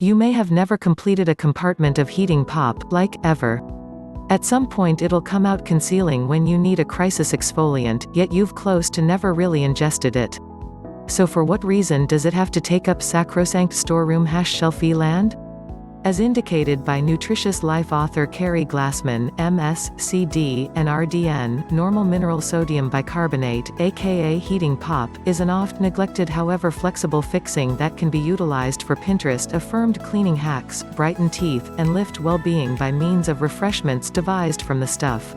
You may have never completed a compartment of heating pop, like, ever. At some point it'll come out concealing when you need a crisis exfoliant, yet you've close to never really ingested it. So for what reason does it have to take up sacrosanct storeroom #shelfie land? As indicated by Nutritious Life author Carrie Glassman, MS, CD, and RDN, normal mineral sodium bicarbonate, aka heating pop, is an oft-neglected however flexible fixing that can be utilized for Pinterest-affirmed cleaning hacks, brighten teeth, and lift well-being by means of refreshments devised from the stuff.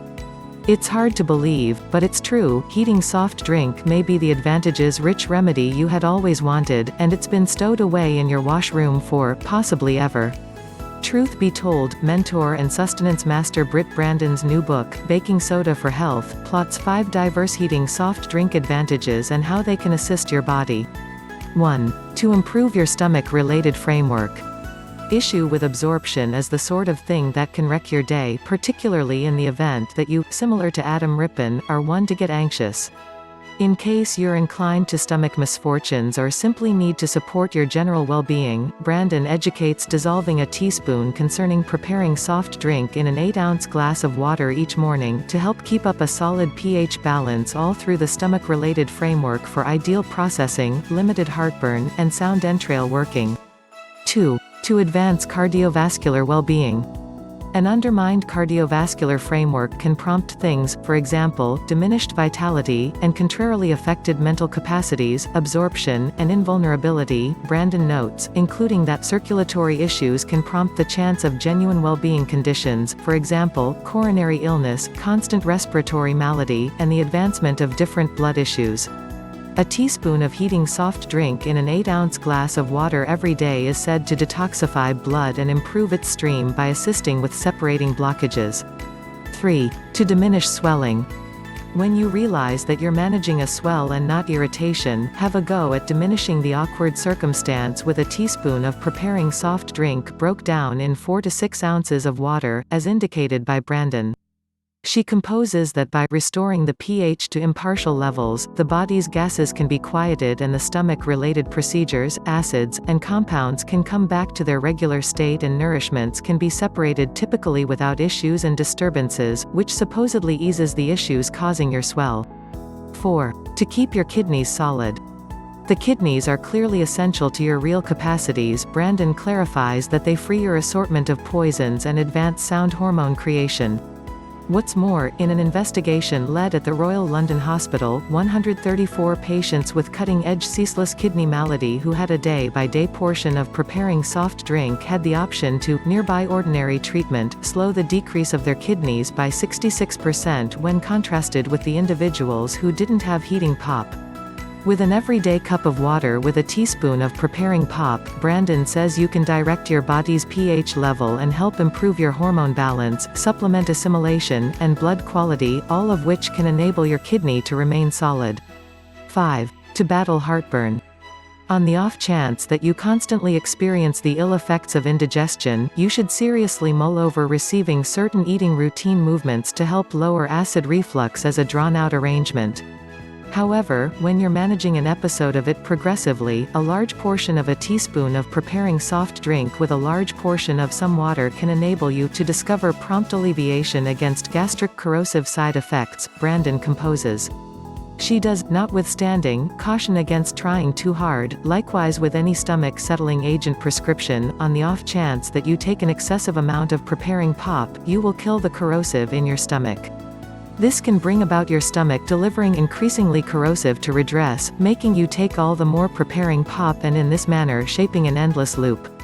It's hard to believe, but it's true, heating soft drink may be the advantages-rich remedy you had always wanted, and it's been stowed away in your washroom for, possibly ever. Truth be told, mentor and sustenance master Britt Brandon's new book, Baking Soda for Health, plots 5 diverse heating soft drink advantages and how they can assist your body. 1. To improve your stomach-related framework. Issue with absorption is the sort of thing that can wreck your day, particularly in the event that you, similar to Adam Rippon, are one to get anxious. In case you're inclined to stomach misfortunes or simply need to support your general well-being, Brandon educates dissolving a teaspoon concerning preparing soft drink in an 8-ounce glass of water each morning to help keep up a solid pH balance all through the stomach-related framework for ideal processing, limited heartburn, and sound entrail working. 2. To advance cardiovascular well-being. An undermined cardiovascular framework can prompt things, for example, diminished vitality, and contrarily affected mental capacities, absorption, and invulnerability, Brandon notes, including that circulatory issues can prompt the chance of genuine well-being conditions, for example, coronary illness, constant respiratory malady, and the advancement of different blood issues. A teaspoon of heating soft drink in an 8-ounce glass of water every day is said to detoxify blood and improve its stream by assisting with separating blockages. 3. To diminish swelling. When you realize that you're managing a swell and not irritation, have a go at diminishing the awkward circumstance with a teaspoon of preparing soft drink broke down in 4 to 6 ounces of water, as indicated by Brandon. She composes that by restoring the pH to impartial levels, the body's gases can be quieted and the stomach-related procedures, acids, and compounds can come back to their regular state and nourishments can be separated typically without issues and disturbances, which supposedly eases the issues causing your swell. 4. To keep your kidneys solid. The kidneys are clearly essential to your real capacities. Brandon clarifies that they free your assortment of poisons and advance sound hormone creation. What's more, in an investigation led at the Royal London Hospital, 134 patients with cutting-edge ceaseless kidney malady who had a day-by-day portion of preparing soft drink had the option to, nearby ordinary treatment, slow the decrease of their kidneys by 66% when contrasted with the individuals who didn't have heating pop. With an everyday cup of water with a teaspoon of preparing pop, Brandon says you can direct your body's pH level and help improve your hormone balance, supplement assimilation, and blood quality, all of which can enable your kidney to remain solid. 5. To battle heartburn. On the off chance that you constantly experience the ill effects of indigestion, you should seriously mull over receiving certain eating routine movements to help lower acid reflux as a drawn-out arrangement. However, when you're managing an episode of it progressively, a large portion of a teaspoon of preparing soft drink with a large portion of some water can enable you to discover prompt alleviation against gastric corrosive side effects, Brandon composes. She does, notwithstanding, caution against trying too hard, likewise with any stomach-settling agent prescription. On the off chance that you take an excessive amount of preparing pop, you will kill the corrosive in your stomach. This can bring about your stomach delivering increasingly corrosive to redress, making you take all the more preparing pop and in this manner shaping an endless loop.